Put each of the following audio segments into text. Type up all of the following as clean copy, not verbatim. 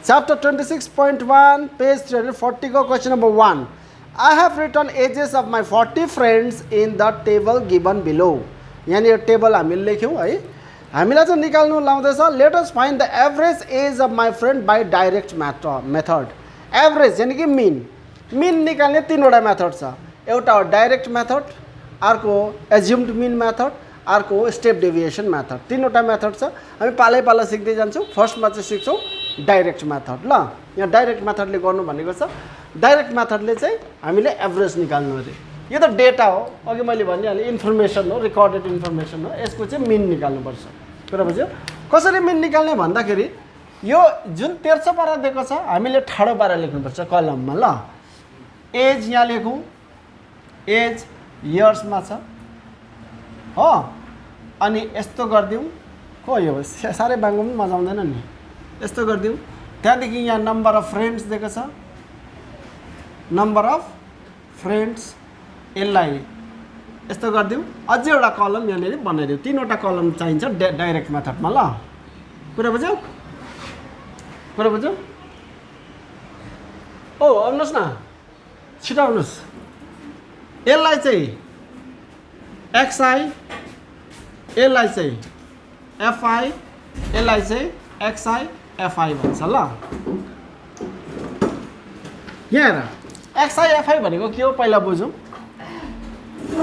Chapter 26.1, page 340 को question number 1. I have written ages of my 40 friends in the table given below. यानी यो table हामीले लेख्यौँ है। हामीलाई चाहिँ निकाल्नु लाउँदैछ let us find the average age of my friend by direct method. Average यानी कि mean निकाल्ने तीनवटा मेथड छ। एउटा डाइरेक्ट मेथड, अर्को assumed mean मेथड, अर्को स्टेप डेभिएसन मेथड। तीनवटा मेथड छ। हामी पालै पाला सिक्दै जान्छौँ। फर्स्टमा चाहिँ सिक्छौँ डाइरेक्ट मेथड। ल यहाँ डाइरेक्ट मेथडले गर्नु भनेको छ डाइरेक्ट मेथडले चाहिँ हामीले एभरेज निकाल्नु अरे। यो त डेटा हो, अघि मैले भनिहालेँ इन्फर्मेसन हो, रिकर्डेड इन्फर्मेसन हो। यसको चाहिँ मिन निकाल्नुपर्छ। कुरा बुझ्यो? कसरी मिन निकाल्ने भन्दाखेरि यो जुन तेर्सो पारा दिएको छ हामीले ठाडो पारा लेख्नुपर्छ कलममा। ल एज यहाँ लेखौँ, एज इयर्समा छ हो। अनि यस्तो गरिदिउँ, को यो साह्रै बाङ्गो पनि मजा आउँदैन नि। यस्तो गरिदिउँ, त्यहाँदेखि यहाँ नम्बर अफ फ्रेन्ड्स दिएको छ, नम्बर अफ फ्रेन्ड्स यसलाई यस्तो गरिदिउँ। अझै एउटा कलम यहाँनिर बनाइदिउँ। तीनवटा कलम चाहिन्छ डाइरेक्ट मेथडमा। ल कुरा बुझ्यौ? कुरा बुझ्यौ? ओ आउनुहोस् न, छिटो आउनुहोस्। यसलाई चाहिँ एक्सआई, यसलाई चाहिँ एफआई, यसलाई चाहिँ एक्सआई एफआई भन्छ। ल यहाँ हेर, एक्सआई एफआई भनेको के हो पहिला बुझौँ।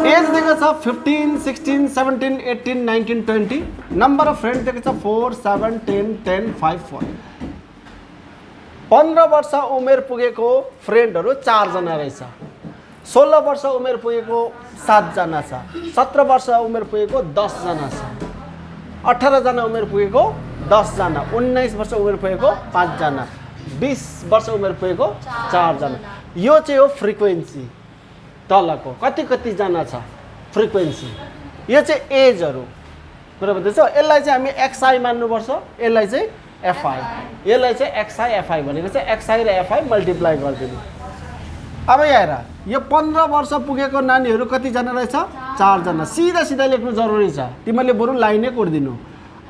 एज दिएको छ 15, 16, 17, 18, 19, 20। नम्बर अफ फ्रेन्ड दिएको छ 4, 7, 10, 10, 5, 4। 15 वर्ष उमेर पुगेको फ्रेन्डहरू 4 जना रहेछ। 16 वर्ष उमेर पुगेको 7 जना छ। 17 वर्ष उमेर पुगेको 10 जना छ। 18 जना उमेर पुगेको 10 जना। 19 वर्ष उमेर पुगेको 5 जना। 20 वर्ष उमेर पुगेको 4 जना। यो चाहिँ हो फ्रिक्वेन्सी तलको कति जना छ फ्रिक्वेन्सी। यो चाहिँ एजहरू। कुरा बुझ्दैछ? यसलाई चाहिँ हामी एक्सआई मान्नुपर्छ, यसलाई चाहिँ एफआई, यसलाई चाहिँ एक्सआई एफआई भनेको चाहिँ एक्सआई र एफआई मल्टिप्लाई गरिदिनु। अब यहाँ हेर, यो 15 वर्ष पुगेको नानीहरू कतिजना रहेछ? 4 जना। सिधा सिधा लेख्नु जरुरी छ, तिमीले बरु लाइनै कोर्दिनु।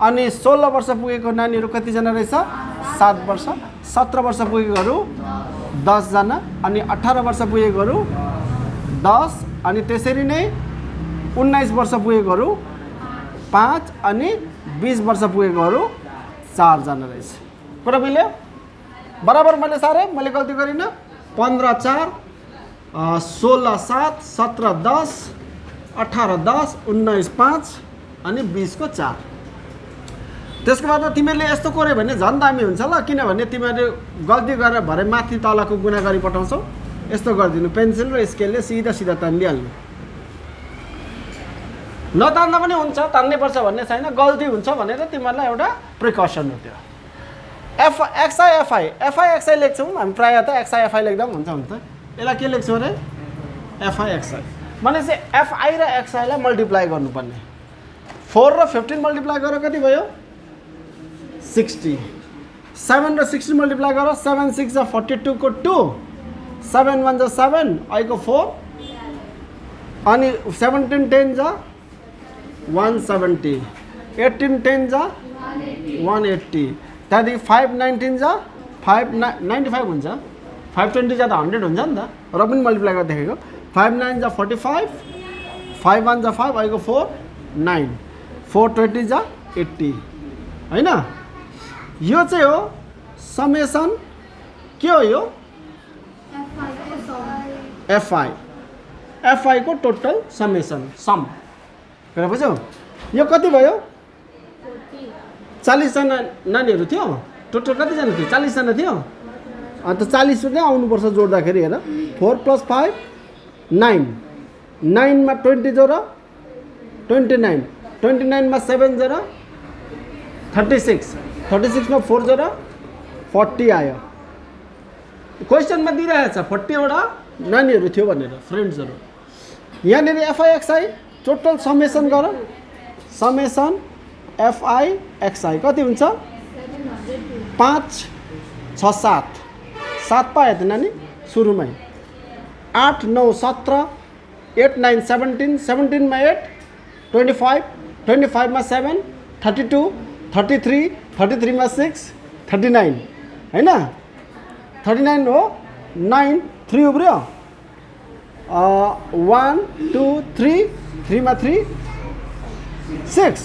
अनि 16 वर्ष पुगेको नानीहरू कतिजना रहेछ? 7 वर्ष। 17 वर्ष पुगेकोहरू 10 जना। अनि 18 वर्ष पुगेकोहरू 10। अनि त्यसरी नै 19 वर्ष पुगेकोहरू 5 अनि 20 वर्ष पुगेकोहरू 4 जना रहेछ। कुरा मिल्यो? बराबर मैले सारे मैले गल्ती गरिनँ। 15 4, 16 7, 17 10, 18 10, 19 5 अनि 20 को 4। त्यसको बाद तिमीहरूले यस्तो कोर्यो भने झन् दामी हुन्छ ल, किनभने तिमीहरूले गल्ती गरेर भरे माथि तलको गुणा गरी पठाउँछौ। यस्तो गरिदिनु, पेन्सिल र स्केलले सिधा सिधा तानिदिइहाल्नु। नतान्दा पनि हुन्छ, तान्नुपर्छ भन्ने छैन। गल्ती हुन्छ भनेर तिमीहरूलाई एउटा प्रिकसन हो त्यो। एक्सआई एफआई, एफआई एक्सआई लेख्छौँ हामी प्रायः त। एक्सआई एफआई लेख्दा पनि हुन्छ। यसलाई के लेख्छौँ अरे? FI XI. भनेपछि एफआई र एक्सआईलाई मल्टिप्लाई गर्नुपर्ने। 4 र 15 मल्टिप्लाई गरेर कति भयो? 60। 7 र 60 मल्टिप्लाई गरेर 7 6 जा 42 को 2, 7 1 जा 7, आई को 4 अनि 17 10 जा 170, 18 10 जा 180, त्यहाँदेखि 5 19 जा 595 हुन्छ। 520 जा त 100 हुन्छ नि त, र पनि मल्टिप्लाई गरेर देखेको। 5 9 जा 45, 5 1 जा 5, आई को 4 9, 4 20 जा 80 हैन। यो चाहिँ हो समेसन। के हो यो? एफआई, एफआई को टोटल समेसन, सम। कुरा बुझ्यौ? यो कति भयो? 40 जना नानीहरू थियो। टोटल कतिजना थियो? 40 जना थियो। अन्त 40 नै आउनुपर्छ जोड्दाखेरि। हेर, 4 + 5 9, 9 मा 20 जोड 29, 29 मा 7 जोड 36, 36 मा 4 जोड 40 आयो। क्वेसनमा दिइरहेछ 40 वटा नानीहरू थियो भनेर, फ्रेन्ड्सहरू। यहाँनिर एफआई एक्सआई टोटल समेसन गर। समेसन एफआई एक्सआई कति हुन्छ? 5 6 7, 7 पायो त नानी सुरुमै। 8 9 17, 8 9 17, 17 मा 8 25, 25 मा 7 32, 33, 33 मा 6 39, हैन 39 हो 9 3 उब्रियो 1 2 3 3 मा 3 6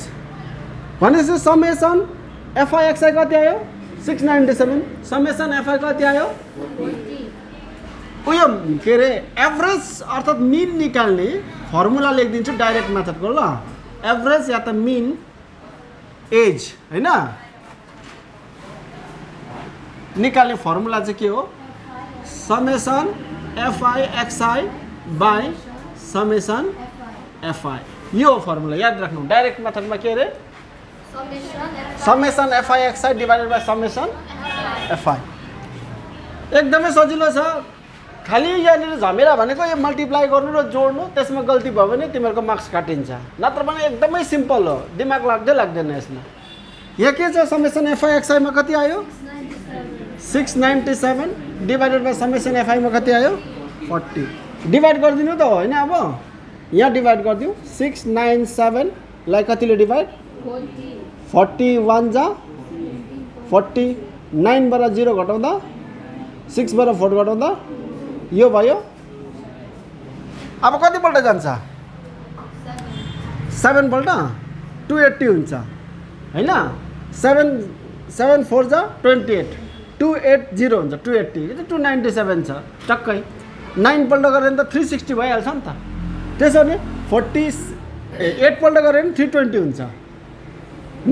भनेपछि समेसन FI/XI कति आयो 697 समेसन FI कति आयो उयो के अरे एभरेज अर्थात् मिन निकाल्ने फर्मुला लेखिदिन्छु डाइरेक्ट मेथडको ल एभरेज या त मिन एज हैन निकाल्ने फर्मुला चाहिँ के हो summation FI/XI by summation FI यो फर्मुला याद राख्नु डाइरेक्ट मेथडमा के अरे summation FI/XI divided by summation FI एकदमै सजिलो छ खाली यहाँनिर झमेला भनेको यो मल्टिप्लाई गर्नु र जोड्नु त्यसमा गल्ती भयो भने तिमीहरूको मार्क्स काटिन्छ नत्र भने एकदमै सिम्पल हो दिमाग लाग्दैन यसमा यहाँ के छ समेसन FI/XI मा कति आयो 697 डिभाइडेड बाई समेसन FI मा कति आयो 40 डिभाइड गरिदिनु त होइन अब यहाँ डिभाइड गरिदिउँ 697 लाई कतिले डिभाइड 41 जा 40 9 बाट 0 घटाउँदा 6 बाट 4 घटाउँदा यो भयो अब कतिपल्ट जान्छ 7 पल्ट 280 हुन्छ हैन 7 4 जा 28 280 हुन्छ 280 यो 297 छ टक्कै 9 पल्ट गरे भने त 360 भइहाल्छ नि त त्यसो भने 8 पल्ट गरे भने 320 हुन्छ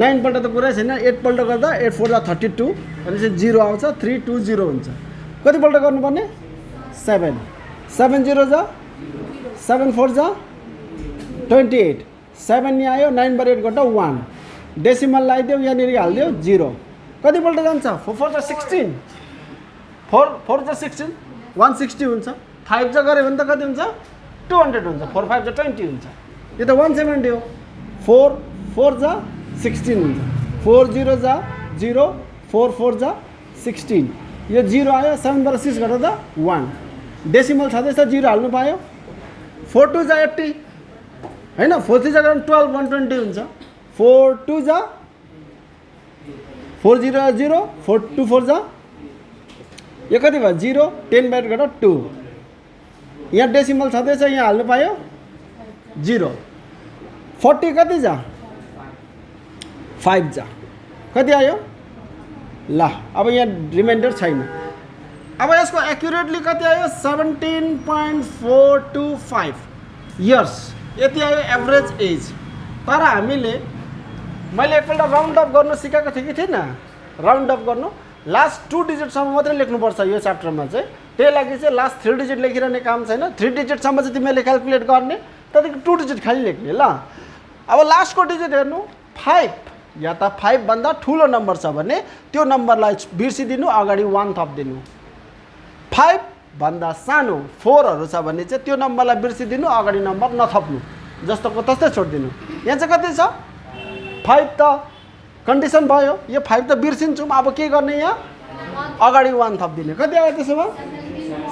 9 पल्ट त कुरै छैन 8 पल्ट गर्दा 8 4 जा 32 भनेपछि 0 आउँछ 320 हुन्छ कति पल्ट गर्नुपर्ने 7 7 0 जा 7 4 जा 28 7 यहाँ आयो 9 बाट 8 घटा 1 डेसिमल लगाइदियो यहाँनिर हालिदियो 0 कति पल्ट जान्छ 4 4 जा 16 4 4 जा 16 160 हुन्छ 5 जा गऱ्यो भने त कति हुन्छ 200 हुन्छ 4 5 जा 20 हुन्छ यो त 170 हो 4 4 जा 16 हुन्छ 4 0 जा 0 4 4 जा 16 यो 0 आयो 7 बाट 6 घटाउँदा 1 डेसिमल छँदैछ 0 हाल्नु पायो 4 2 जा 80 हैन 4 3 जा 12 120 हुन्छ 4 2 जा 4 0 0 4 2 4 जा यो कति भयो 0 10 बाट घटा 2 यहाँ डेसिमल छँदैछ यहाँ हाल्नु पायो 0 40 कति जा 5 जा कति आयो ल अब यहाँ रिमाइन्डर छैन अब यसको एक्युरेटली कति आयो 17.425 इयर्स यति आयो एभरेज एज तर हामीले मैले एकपल्ट राउन्ड अफ गर्न सिकाएको थिएँ कि थिएन राउन्ड अफ गर्नु लास्ट 2 डिजिटसम्म मात्रै लेख्नुपर्छ यो च्याप्टरमा चाहिँ त्यही लागि चाहिँ लास्ट 3 डिजिट लेखिरहने काम छैन 3 डिजिटसम्म चाहिँ तिमीले क्याल्कुलेट गर्ने त्यहाँदेखि 2 डिजिट खालि लेख्ने ल अब लास्टको डिजिट हेर्नु 5 या त 5 भन्दा ठुलो नम्बर छ भने त्यो नम्बरलाई बिर्सिदिनु अगाडि 1 थपिदिनु 5 भन्दा सानो 4 हरू छ भने चाहिँ त्यो नम्बरलाई बिर्सिदिनु अगाडि नम्बर नथप्नु जस्तोको तस्तै छोड्दिनु यहाँ चाहिँ कति छ 5 त कन्डिसन भयो यो 5 त बिर्सिन्छौँ अब के गर्ने यहाँ अगाडि 1 थपिदिने कति आयो त्यसो भए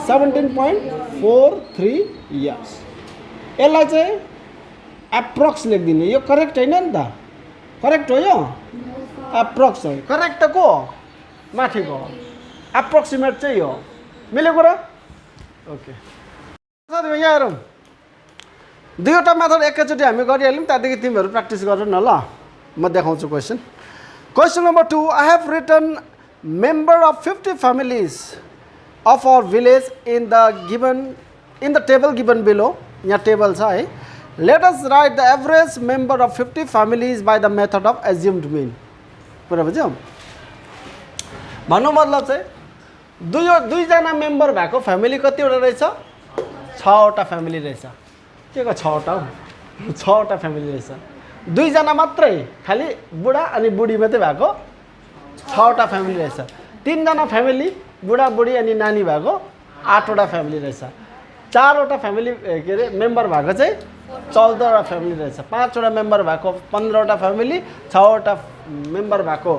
17.43 इयर्स यसलाई चाहिँ एप्रोक्स लेखिदिने यो करेक्ट हैन नि त करेक्ट हो यो एप्रोक्स हो करेक्ट त को माथिको एप्रोक्सिमेट चाहिँ हो मिलेको र ओके साथीहरु यहाँ हेरौँ दुईवटा मेथड एकैचोटि हामी गरिहाल्यौँ त्यहाँदेखि तिमीहरू प्र्याक्टिस गर न ल म देखाउँछु question number 2 I have written member of 50 families of our village in the table given below यहाँ टेबल छ है let us write the average member of 50 families by the method of assumed mean कुरा बुझ्यौ भन्नु मतलब चाहिँ दुईजना member भएको फ्यामिली कतिवटा रहेछ 6 वटा फ्यामिली रहेछ के को 6 वटा 6 वटा फ्यामिली रहेछ दुईजना मात्रै खाली बुढा अनि बुढी मात्रै भएको 6 वटा फ्यामिली रहेछ 3 जना फ्यामिली बुढा बुढी अनि नानी भएको 8 वटा फ्यामिली रहेछ 4 वटा फ्यामिली के अरे मेम्बर भएको चाहिँ 14 वटा फ्यामिली रहेछ 5 वटा मेम्बर भएको 15 वटा फ्यामिली 6 वटा मेम्बर भएको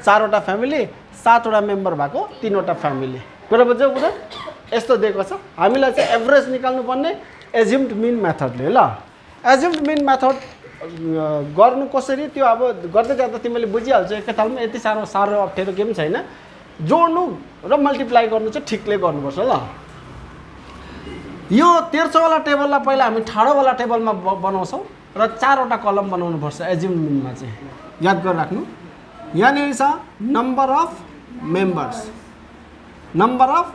4 वटा फ्यामिली 7 वटा मेम्बर भएको 3 वटा फ्यामिली कुरा बुझ्यौ कुरा यस्तो दिएको छ हामीलाई चाहिँ एभरेज निकाल्नु पर्ने एज्युम्ड मिन मेथडले ल एज्युम्ड मिन मेथड गर्नु कसरी त्यो अब गर्दै जाँदा तिमीले बुझिहाल्छौ एकैतालमा यति साह्रो अप्ठ्यारो गेम छैन जोड्नु र मल्टिप्लाई गर्नु चाहिँ ठिकले गर्नुपर्छ ल। यो तेर्सोवाला टेबललाई पहिला हामी ठाडोवाला टेबलमा बनाउँछौँ र 4वटा कलम बनाउनुपर्छ एज्युम मिनमा चाहिँ, याद गरिराख्नु। यहाँनिर छ number of members, number of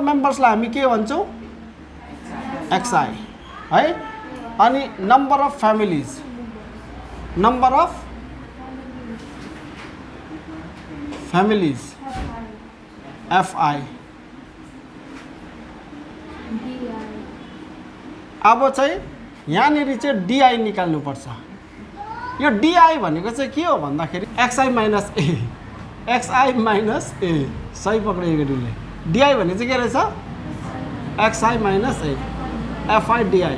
मेम्बर्सलाई हामी के भन्छौँ XI है। अनि number of families, number of families FI। अब चाहिँ यहाँनिर चाहिँ DI निकाल्नुपर्छ। यो DI भनेको चाहिँ के हो भन्दाखेरि XI माइनस A, सही पक्रिएको दिले। DI भने चाहिँ के रहेछ XI minus A, FI DI,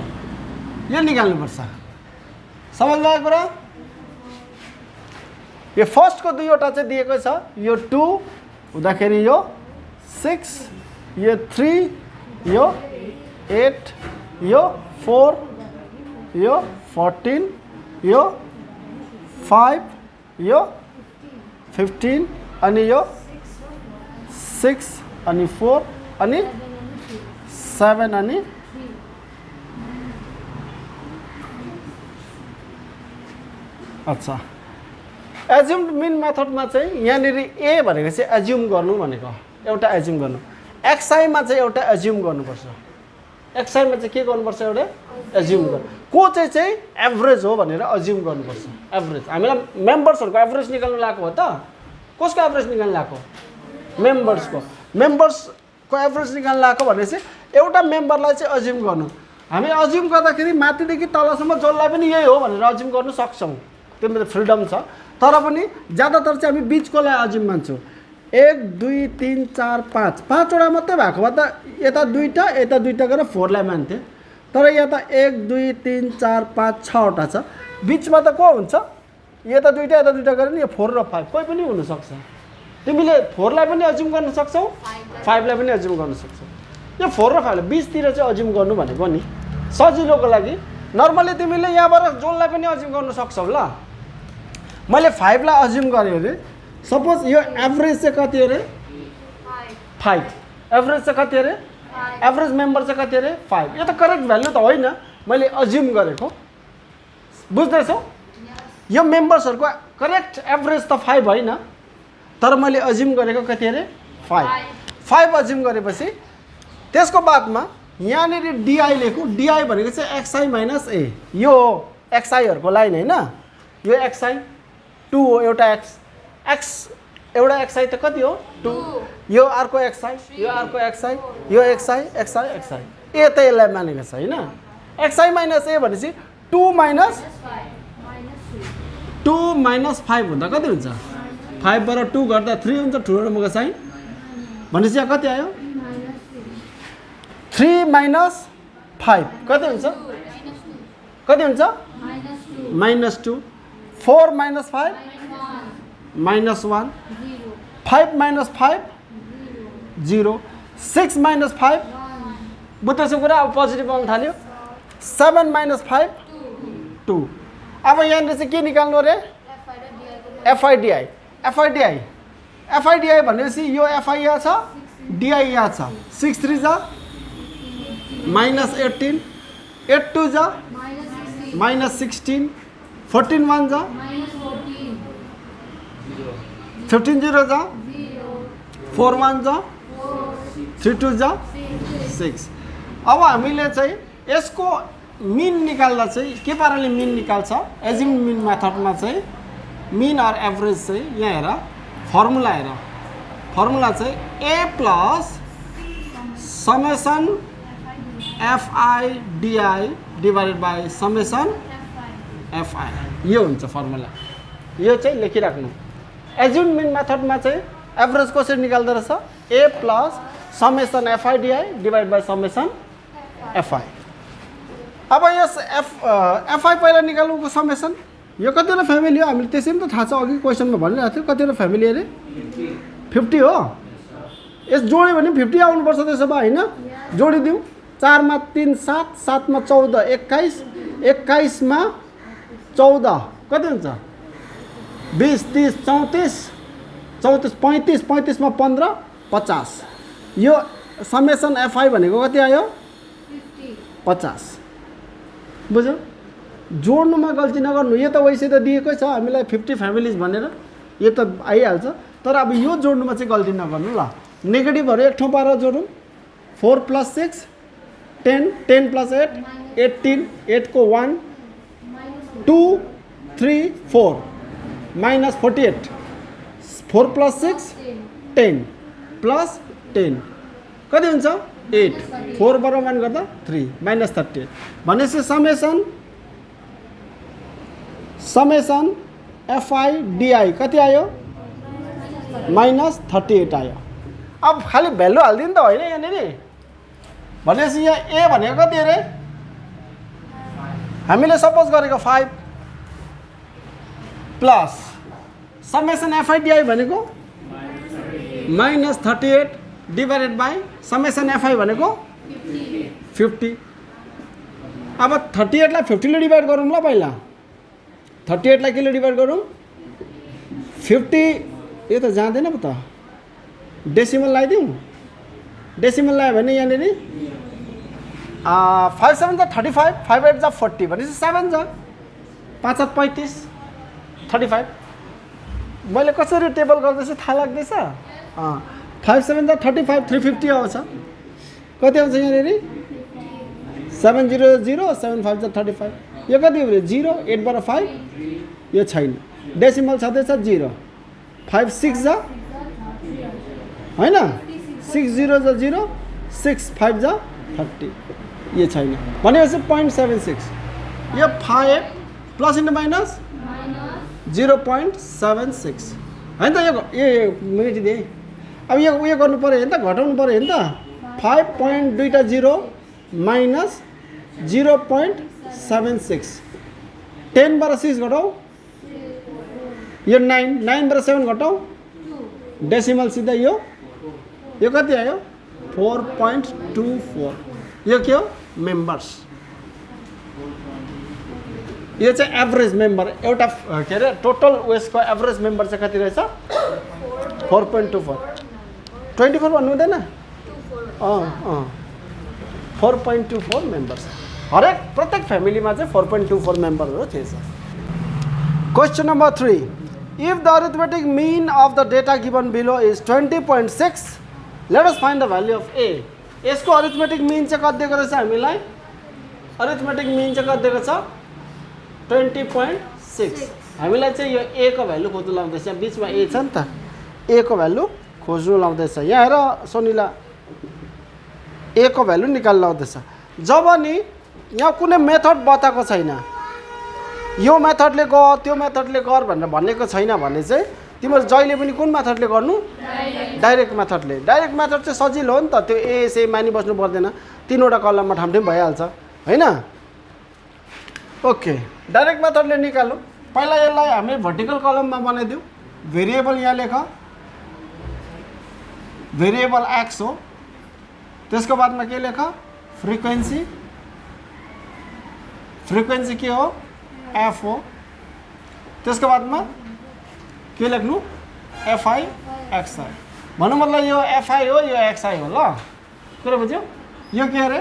यो निकाल्नुपर्छ। समझ में आएको कुरा? यो फर्स्टको दुईवटा चाहिँ दिएको छ, यो 2 हुँदाखेरि यो 6, यो 3, यो 8, यो 4, यो 14, यो 5, यो 15, अनि यो 6, अनि 4, अनि 7, अनि अच्छा। एज्युम्ड मिन मेथडमा चाहिँ यहाँनिर ए भनेको चाहिँ एज्युम गर्नु भनेको, एउटा एज्युम गर्नु। XI मा चाहिँ एउटा एज्युम गर्नुपर्छ। XI मा चाहिँ के गर्नुपर्छ, एउटा एज्युम गर्नु। को चाहिँ एभरेज हो भनेर एज्युम गर्नुपर्छ। एभरेज हामीलाई मेम्बर्सहरूको एभरेज निकाल्नु लागेको हो त। कसको एभरेज निकाल्नु लागेको? मेम्बर्सको एभरेज निकाल्नु लागेको भनेपछि एउटा मेम्बरलाई चाहिँ एज्युम गर्नु। हामी एज्युम गर्दाखेरि माथिदेखि तलसम्म जसलाई पनि यही हो भनेर एज्युम गर्नु सक्छौँ, त्यो फ्रिडम छ। तर पनि ज्यादातर चाहिँ हामी बिचकोलाई एज्युम मान्छौँ। 1 2 3 4 5, 5वटा मात्रै भएको भए त यता 2टा यता 2टा गरेर 4लाई मान्थे। तर यहाँ त 1 2 3 4 5 6वटा छ, बिचमा त को हुन्छ? यता 2टा यता 2टा गरेर यो 4 र 5 कोही पनि हुनसक्छ। तिमीले 4लाई पनि एज्युम गर्न सक्छौ, 5लाई पनि एज्युम गर्न सक्छौ। यो 4 र 5लाई बिचतिर चाहिँ एज्युम गर्नु भनेको नि सजिलोको लागि। नर्मली तिमीले यहाँबाट जसलाई पनि एज्युम गर्न सक्छौ ल। मैले 5लाई एज्युम गरेँ अरे, सपोज यो एभरेज चाहिँ कति अरे 5, एभरेज चाहिँ कति अरे, एभरेज मेम्बर चाहिँ कति अरे 5। यो त करेक्ट भ्यालु त होइन, मैले एज्युम गरेको, बुझ्दैछौ? यो मेम्बर्सहरूको करेक्ट एभरेज त 5 होइन, तर मैले एज्युम गरेको कति अरे 5 एज्युम गरेपछि त्यसको बादमा यहाँनिर DI लेखौँ। DI भनेको चाहिँ XI माइनस A, यो XIहरूको लाइन होइन, यो XI 2 हो, एउटा X एउटा XI त कति हो 2, यो अर्को XI, यो अर्को XI, यो XI A त यसलाई मानेको छ होइन। XI माइनस A भनेपछि 2 माइनस 5 हुँदा कति हुन्छ? 5 बाट 2 गर्दा 3 हुन्छ, ठुलो नम्बरको साइन भनेपछि यहाँ कति आयो? 3 माइनस 5 कति हुन्छ? कति हुन्छ? -2। 4 माइनस 5 -1, 5 माइनस 5 0, 6 माइनस 5 बुझ्दैछौ कुरा? अब पोजिटिभ आउन थाल्यो। 7 माइनस 5 2। अब यहाँनिर चाहिँ के निकाल्नु अरे? FI DI भनेपछि यो FI यहाँ छ, DI यहाँ छ। 6 3 जा -18, 8 2 जा -16, 14 1 जा 15 0 जा 4 1 जा 3 2 जा 6। अब हामीले चाहिँ यसको मिन निकाल्दा चाहिँ के पाराले मिन निकाल्छ? एज्युम मिन मेथडमा चाहिँ मिन अर एभरेज चाहिँ यहाँ हेर, फर्मुला हेर। फर्मुला चाहिँ A plus summation FI DI divided by summation FI, यो हुन्छ फर्मुला। यो चाहिँ लेखिराख्नु। एज्युम मिन मेथडमा चाहिँ एभरेज कसरी निकाल्दो रहेछ? A plus summation FI DI divide by summation FI। अब यस FI पहिला निकाल्नुको समेसन, यो कतिवटा फ्यामिली हो हामीले त्यसै पनि त थाहा छ, अघि क्वेसनमा भनिरहेको थियो कतिवटा फ्यामिली अरे 50 हो। यस जोड्यो भने 50 आउनुपर्छ त्यसो भए होइन? जोडिदिउँ। 4 मा 3 7, 7 मा 14 21, 21 मा 14 कति हुन्छ? 20 30 34 34 35 35 मा 15 50 यो समेसन एफआई भनेको कति आयो 50 बुझ्यो जोड्नुमा गल्ती नगर्नु यो त वैसे त दिएकै छ हामीलाई 50 फ्यामिलीज भनेर यो त आइहाल्छ तर अब यो जोड्नुमा चाहिँ गल्ती नगर्नु ल नेगेटिभहरु एक ठाउँ पारेर जोडौँ 4 + 6 10 10 + 8 18 8 को 1 2 3 4 -48 4 + 6 10 + 10 कति हुन्छ 8 4 बराबर 1 गर्दा 3 -38 भनेपछि समेसन एफआई डिआई कति आयो -38 आयो अब खाली भ्यालु हाल्दिनु नि त होइन यहाँनिर भनेपछि यहाँ ए भनेको कति अरे हामीले सपोज गरेको 5 प्लस समेसन एफआई डिआई भनेको -38 डिभाइडेड बाई समेसन एफआई भनेको 50 अब 38 लाई 50 ले डिभाइड गरौँ ल पहिला 38 लाई के ले डिभाइड गरौँ 50 यो त जाँदैन पो त डेसिमल लगाइदिउँ डेसिमल लगायो भने यहाँनिर 5 7 जा 35 5 8 जा 40 भनेपछि 7 जा 5 7 35 35 मैले कसरी टेबल गर्दैछु थाहा लाग्दैछ 5 7 जा 35 350 आउँछ कति आउँछ यहाँनिर 700 7 5 जा 35 यो कति हो 0 8 बाट 5 यो छैन डेसिमल छँदैछ 0 5 6 जा हैन 6 0 जा 0 6 5 जा 30 यो छैन भनेपछि 0.76 यो 5 प्लस इन्टु माइनस 0.76 हैन त यो मेटिदिए अब यो उयो गर्नु पर्यो हैन त घटाउनु पर्यो हैन त 5.20 माइनस 0.76 10 बाट 6 घटाऊ यो 9 9 बाट 7 घटाऊ डेसिमल सिधा यो कति आयो 4.24 यो के हो मेम्बर्स यो चाहिँ एभरेज मेम्बर एउटा के अरे टोटल वेस्टको एभरेज मेम्बर चाहिँ कति रहेछ 4.24 24 भन्नु हुँदैन 4.24 मेम्बर्स हरेक प्रत्येक फ्यामिलीमा चाहिँ 4.24 मेम्बरहरू थिएछ question number 3 if the arithmetic mean of the data given below is 20.6 let us find the value of A यसको अरिथमेटिक मीन चाहिँ कति दिएको रहेछ हामीलाई अरिथमेटिक मीन चाहिँ कति दिएको छ 20.6 हामीलाई चाहिँ यो ए को भ्यालु खोज्नु लाउँदैछ यहाँ बिचमा ए छ नि त ए को भ्यालु खोज्नु लाउँदैछ यहाँ हेर सोनिला ए को भ्यालु निकाल्नु लाउँदैछ जब नि यहाँ कुनै मेथड बताएको छैन यो मेथडले गर त्यो मेथडले गर भनेर भनेको छैन भने चाहिँ तिमीहरू जहिले पनि कुन मेथडले गर्नु डाइरेक्ट मेथड चाहिँ सजिलो हो नि त त्यो एएसए मानि बस्नु पर्दैन तीनवटा कलममा ठामठिम भइहाल्छ हैन ओके डाइरेक्ट मेथडले निकालौँ पहिला यसलाई हामी भर्टिकल कलममा बनाइदिउँ भेरिएबल यहाँ लेख भेरिएबल एक्स हो त्यसको बादमा के लेख फ्रिक्वेन्सी के हो एफ हो त्यसको बादमा के लेख्नु एफआई एक्सआई भन्नु मतलब यो एफआई हो यो एक्सआई हो ल कुरा बुझ्यो यो के अरे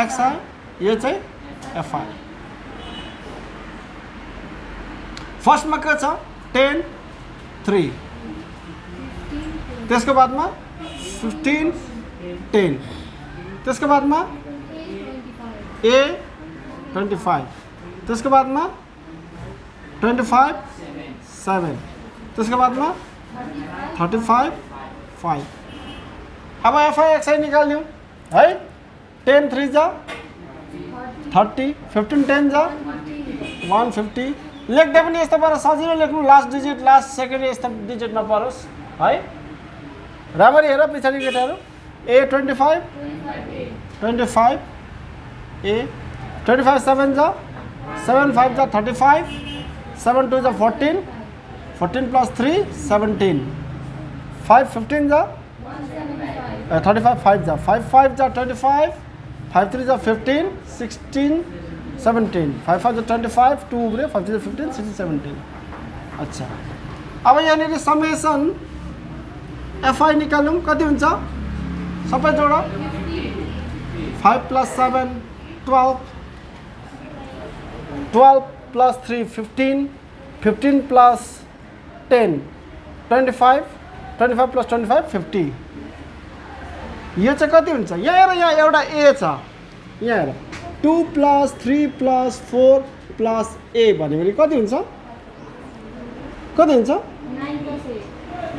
एक्सआई यो चाहिँ एफआई फर्स्टमा के छ 10 3 त्यसको बादमा 15 10 त्यसको बादमा ए 25 त्यसको बादमा 25 7 त्यसको बादमा 35 5 अब एफआई एक्सआई निकाल्दिउँ है 10 3 जा 30 15 10 जा 150 लेख्दा पनि यस्तो पारा सजिलो लेख्नु लास्ट डिजिट लास्ट सेकेन्ड यस्तो डिजिटमा परोस् है राम्ररी हेर पछाडि केटाहरू ए 25 ए 25 7 जा 7 5 जा 35 7 2 जा 14 14 plus 3 17 5 15 जा 35 5 जा 5 5 जा 25 5 3 जा 15 16 17 5 5 जा 25 2 उब्रियो 5 3 जा 15 16 17 अच्छा अब यहाँनिर समेसन एफआई निकालौँ कति हुन्छ सबै जोड 5 + 7 12 12 + 3 15 15 + 10 25 25 + 25 50 यो चाहिँ कति हुन्छ यहाँ हेर यहाँ एउटा ए छ यहाँ हेर 2 + 3 + 4 + a भन्यो भने कति हुन्छ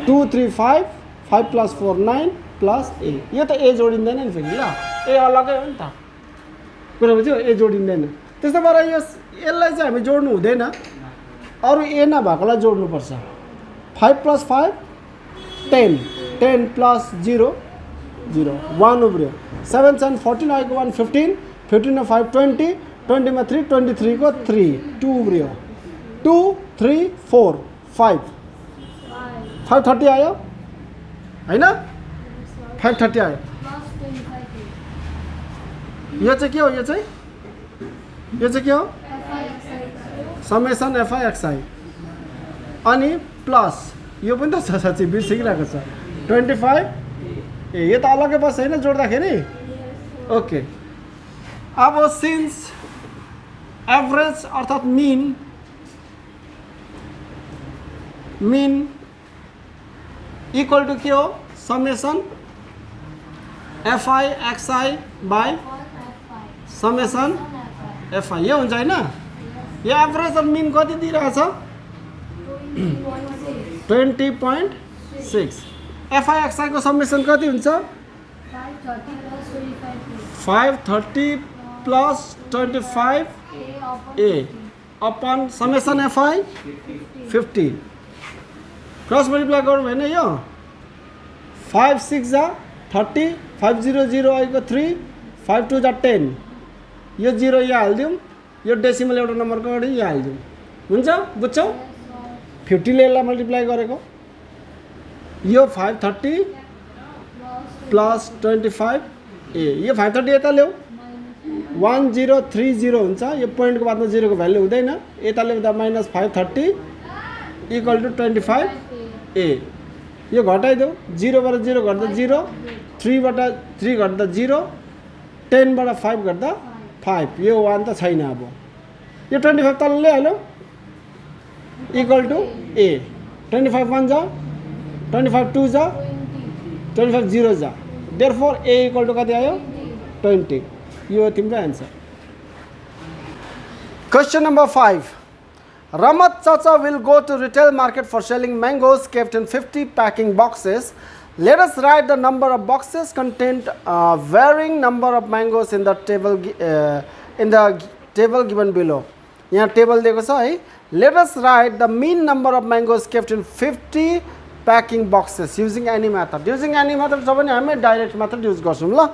2 3 5 5 + 4 9 + a यो त ए जोडिँदैन नि फेरि ल ए अलगै हो नि त कुरा बुझ्यो ए जोडिँदैन त्यस्तो भएर यसलाई चाहिँ हामी जोड्नु हुँदैन अरू ए नभएकोलाई जोड्नुपर्छ 5 + 5 10 10 + 0 0 1 उब्रियो 7 7 14 आएको 1 15 15 मा 5 20 20 मा 3 23 को 3 2 उब्रियो 2 3 4 5 530 आयो हैन 530 आयो यो चाहिँ के हो यो चाहिँ के हो समेसन एफआई एक्सआई अनि प्लस यो पनि त साँच्चै बिर्सिरहेको छ 25 ए यो त अलग्गै बस्छ हैन जोड्दाखेरि ओके अब सिन्स एभरेज अर्थात् मिन इक्वल टु के हो summation FI XI by summation FI यो हुन्छ हैन यो एभरेज र मिन कति दिइरहेछ 20.6 एफआई एक्सआई को समेसन कति हुन्छ 530 + 25 A upon summation FI 50 cross multiply गरौँ हैन यो 5 6 जा 30 5 0 0 आएको 3 5 2 जा 10 यो 0 यहाँ हाल्दिउँ यो डेसिमल एउटा नम्बरको अगाडि यहाँ हाल्दिउँ हुन्छ बुझ्छौ 50 ले यसलाई मल्टिप्लाई गरेको यो 530 + 25 ए यो 530 यता ल्याऊ 1030 हुन्छ यो पोइन्टको बादमा 0 को भ्यालु हुँदैन यता ल्याउँदा -530 = 25 ए यो घटाइदेऊ 0 बाट 0 घट्दा 0 3 बाट 3 घट्दा 0 10 बाट 5 घट्दा 5 यो 1 त छैन अब यो 25 तल ल्याइहाल्यो = a 25 1 जा 25 2 जा 25 0 जा therefore a = कति आयो 20 यो तिम्रो answer question number 5 Ramat Chacha will go to retail market for selling mangoes kept in 50 packing boxes. Let us write the number of boxes contained varying number of mangoes in the table given below. यहाँ table दिएको छ है Let us write the mean number of mangoes kept in 50 packing boxes using any method. Using any method छ भने हामी direct method use गर्छौं ल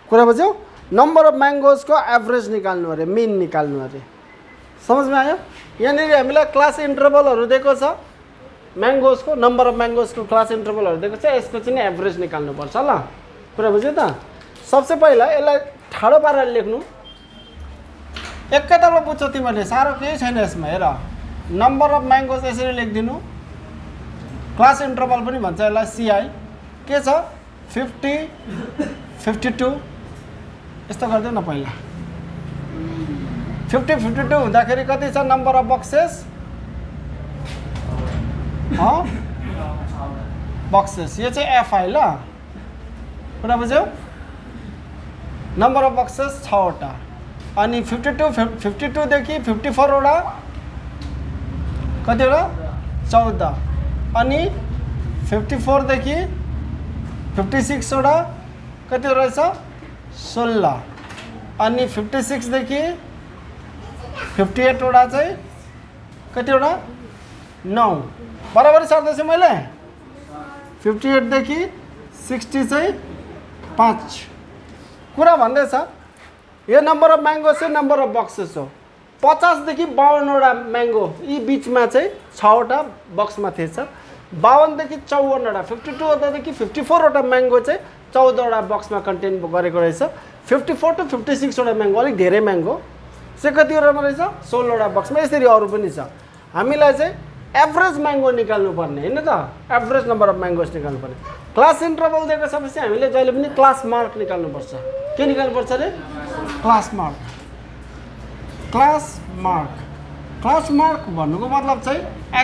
कुरा बुझ्यौ नम्बर अफ मैंगोज को एभरेज निकाल्नु अरे मिन निकाल्नु अरे समझमा आयो यहाँनिर हामीलाई क्लास इन्टरभलहरु दिएको छ मैंगोज को नम्बर अफ मैंगोज को क्लास इन्टरभलहरु दिएको छ यसको चाहिँ एभरेज निकाल्नु पर्छ ल कुरा बुझ्यौ त सबसे पहिला यसलाई ठाडो पारेर लेख्नु एकैतालमा बुझ्छौ तिमीले सारो केही छैन यसमा हेर नम्बर अफ मैंगोज यसरी लेख्दिनु क्लास इन्टरभल पनि भन्छ यसलाई सीआई के छ 50 52 यस्तो गर्दै न पहिला 50 52 हुँदाखेरि कति छ नम्बर अफ बक्सेस बक्सेस यो चाहिँ एफआई ल कुरा बुझ्यौ नम्बर अफ बक्सेस 6 वटा अनि 52 देखि 54 वटा कति वटा 14 अनि 54 देखि 56 वटा कति रहेछ 16 अनि 56 देखि 58 वटा चाहिँ कति वटा 9 बराबर सार्दैछ मैले 58 देखि 60 चाहिँ 5 कुरा भन्दै छ यो नम्बर अफ मैंगो चाहिँ नम्बर अफ बक्सेस हो 50 देखि 52 वटा मैंगो यी बीचमा चाहिँ 6 वटा बक्समा थिएछ 52 देखि 54 वटा 52 वटा देखि 54 वटा मैंगो चाहिँ 14 वटा बक्समा कन्टेन गरेको रहेछ 54 टु 56 वटा मैंगो अलिक धेरै मैंगो चाहिँ कति वटामा रहेछ 16 वटा बक्समा यसरी अरु पनि छ हामीलाई चाहिँ एभरेज म्याङ्गो निकाल्नु पर्ने हैन त एभरेज नम्बर अफ म्याङ्गोज निकाल्नु पर्ने क्लास इन्टरभल दिएको समस्या हामीले जहिले पनि क्लास मार्क निकाल्नु पर्छ के निकाल्नु पर्छ रे क्लास मार्क क्लास मार्क भन्नुको मतलब चाहिँ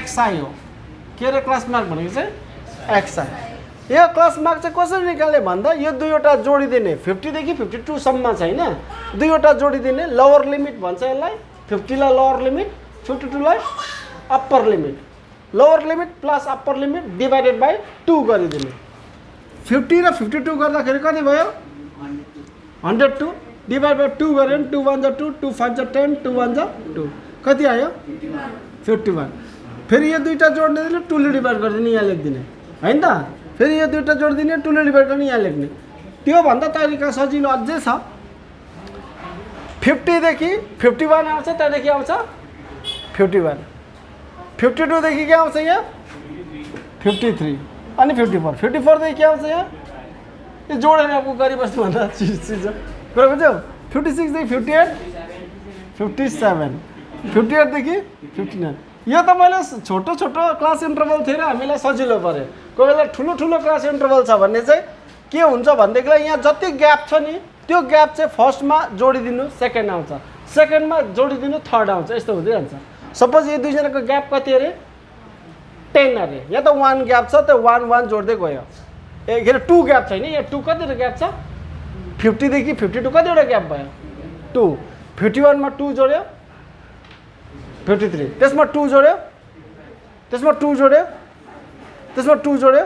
xi हो के रे क्लास मार्क भनेको चाहिँ xi यो क्लास मार्क चाहिँ कसरी निकाल्ने भन्दा यो दुईवटा जोडिदिने 50 देखि 52 सम्म छ हैन दुईवटा जोडिदिने लोवर लिमिट भन्छ यसलाई 50 लाई लोवर लिमिट 52 लाई upper limit lower limit plus upper limit divided by 2 गरिदिने 50 र 52 गर्दाखेरि कति भयो 102 डिभाइड बाइ 2 गरे भने 2 1 2 2 5 10 2 1 2 कति आयो 51 फेरि यो दुईटा जोड्ने दिने 2 ले डिभाइड गरिदिने यहाँ लेख्दिने हैन त फेरि यो दुईटा जोड्दिने 2 ले डिभाइड गर्ने यहाँ लेख्ने त्यो भन्दा तरिका सजिलो अझै छ 50 देखि 51 आउँछ त्यहाँदेखि आउँछ 51 52 देखि के आउँछ यहाँ 53 अनि 54 54 देखि के आउँछ यहाँ यो जोडेर अब गरिबस्नु भन्दा चिज कुरा बुझ्यौ 56 देखि 58 57 58 देखि 59 यो त मैले छोटो छोटो क्लास इन्टरभल थियो र हामीलाई सजिलो पर्यो कोही बेला ठुलो ठुलो क्लास इन्टरभल छ भन्ने चाहिँ के हुन्छ भनेदेखिलाई यहाँ जति ग्याप छ नि त्यो ग्याप चाहिँ फर्स्टमा जोडिदिनु सेकेन्ड आउँछ सेकेन्डमा जोडिदिनु थर्ड आउँछ यस्तो हुँदै जान्छ सपोज यो दुईजनाको ग्याप कति अरे 10 अरे यहाँ त 1 ग्याप छ त्यो 1 1 जोड्दै गयो ए के अरे 2 ग्याप छैन यहाँ 2 कतिवटा ग्याप छ 50 देखि 52 कतिवटा ग्याप भयो 2 51 मा 2 जोड्यो 53 त्यसमा 2 जोड्यो त्यसमा 2 जोड्यो त्यसमा 2 जोड्यो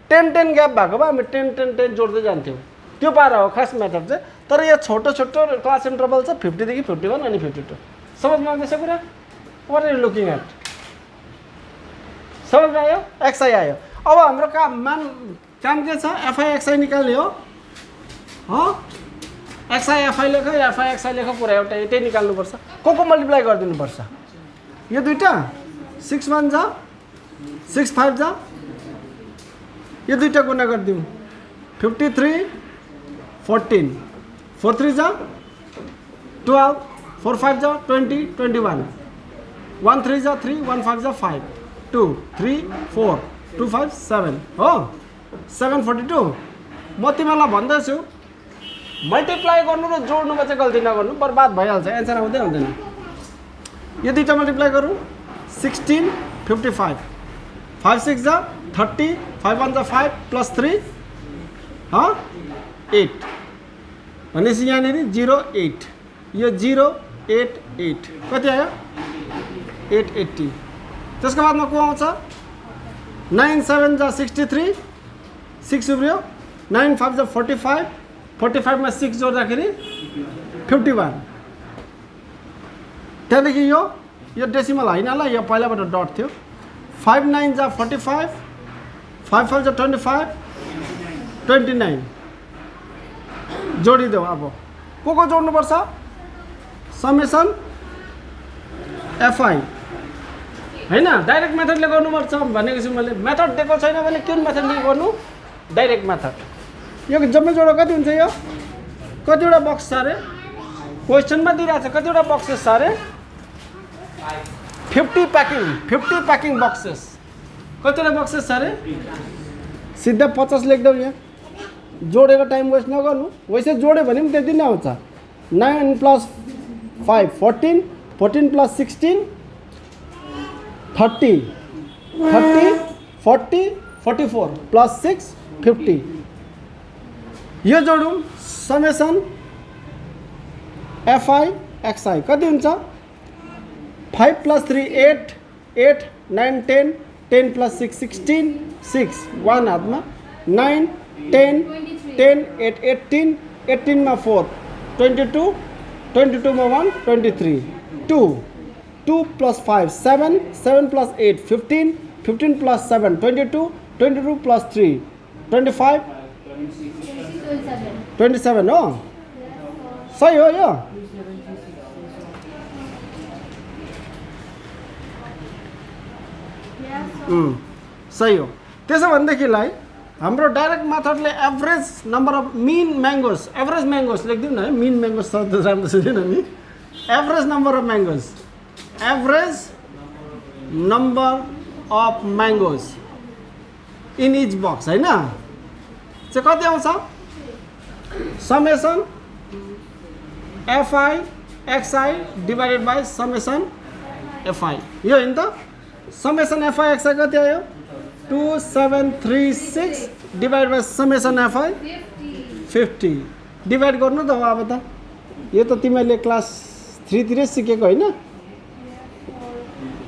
10 10 ग्याप भएको भए हामी 10 10 10 जोड्दै जान्थ्यौँ त्यो पारा हो खास मेथड चाहिँ तर यहाँ छोटो छोटो क्लास इन्टरभल छ 50 देखि 51 अनि 52 समझमा आउँदैछ कुरा what are you looking at समझमा आयो xi आयो अब हाम्रो काम के छ fi xi निकाल्ने हो xi fi लेख fi xi लेख कुरा एउटा यतै निकाल्नु पर्छ को मल्टिप्लाई गरिदिनु पर्छ यो दुईटा 6 1 जा 6 5 जा यो दुईटा गुणा गरिदिउँ 53 14 4 3 जा 12 4 5 जा 20 21 1 3 जा 3 1 5 जा 5 2 3 4 2 5 7 हो 742 म तिमीलाई भन्दैछु मल्टिप्लाई गर्नु र जोड्नुमा चाहिँ गल्ती नगर्नु बर्बाद भइहाल्छ एन्सर आउँदै आउँदैन यो दुईटा मल्टिप्लाई गरौँ 16 55 5 6 जा 30 5 1 जा 5 प्लस 3 8 भनेपछि यहाँनिर 0 8 यो 0 8 8 कति आयो 880 त्यसको बादमा को आउँछ 9 7 जा 63 6 उब्रियो 9 5 जा 45 45 मा 6 जोड्दाखेरि 51 त्यहाँदेखि यो डेसिमल होइन ल यो पहिलाबाट डट थियो 5 9 जा 45 5 5 जा 25 29 जोडिदेऊ अब को जोड्नुपर्छ समेसन fi हैन डाइरेक्ट मेथडले गर्नुपर्छ भनेको छु मैले मेथड दिएको छैन भने कुन मेथडले गर्नु डाइरेक्ट मेथड यो जम्मै जोडो कति हुन्छ यो कतिवटा बक्स छ अरे क्वेशनमा दिइरहेको छ कतिवटा बक्सेस छ अरे 50 प्याकिङ बक्सेस कतिवटा बक्सेस छ अरे सिधा 50 लेख्दौ यहाँ जोडेर टाइम वेस्ट नगर्नु वैसे जोड्यो भने पनि त्यति नै आउँछ 9 प्लस 5 14 14 प्लस 16 30 40 44 प्लस 6 50 यो जोडौँ समेसन fi xi कति हुन्छ 5 प्लस 3 8 8 9 10 10 प्लस 6 16 6 1 हातमा 9 10 10 8 18 18 मा 4 22 22 मा 1 23 2 2 plus 5 7 7 plus 8 15 15 plus 7 22 22 plus 3 25 27 हो सही हो यो सही हो त्यसो भनेदेखिलाई हाम्रो डाइरेक्ट मेथडले average number of mean mangoes average mangoes लेख्दिउँ न है मीन म्याङ्गोज शब्द राम्रो सुनेन नि average number of mangoes average number of mangoes in each box होइन चाहिँ कति आउँछ summation FI XI divided by summation FI यो होइन त समेसन एफआई एक्सआई कति आयो 2736 divide by summation FI 50 divide गर्नु त हो अब त यो त तिमीले क्लास 3 तिरै सिकेको होइन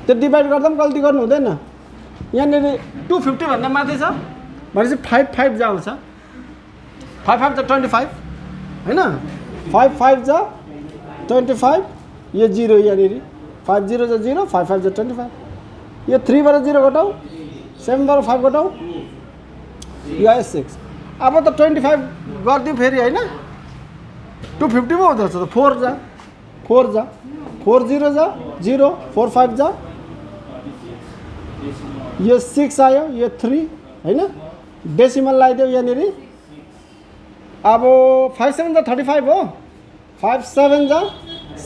त्यो डिभाइड गर्दा पनि गल्ती गर्नु हुँदैन यहाँनिर 250 भन्दा माथि छ भनेपछि 5 जा आउँछ 5 जा 25 होइन 5 जा 25 यो 0 यहाँनिर 5 0 जा 0 5 जा 25 यो 3 बाट 0 घटाऊ 7 बाट 5 घटाऊ यो आयो 6 अब त 25 गरिदिउँ फेरि होइन 250 पो हुँदो रहेछ त 4 जा 4 0 जा 0 4 5 जा यो 6 आयो यो 3 होइन डेसिमल लगाइदियो यहाँनिर अब 5 7 जा 35 हो 5 7 जा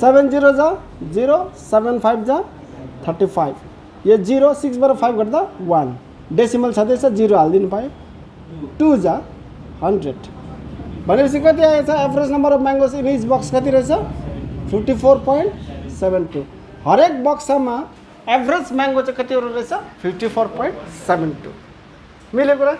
7 0 जा 0 7 5 जा 35 यो 0 6 बाट 5 गर्दा 1 डेसिमल छँदैछ 0 हालिदिनु पायो 2 जा 100 भनेपछि कति आएछ average number of mangoes in each box कति रहेछ 54.72 हरेक बक्समा एभरेज म्याङ्गो चाहिँ कति रहेछ 54.72 मिल्यो कुरा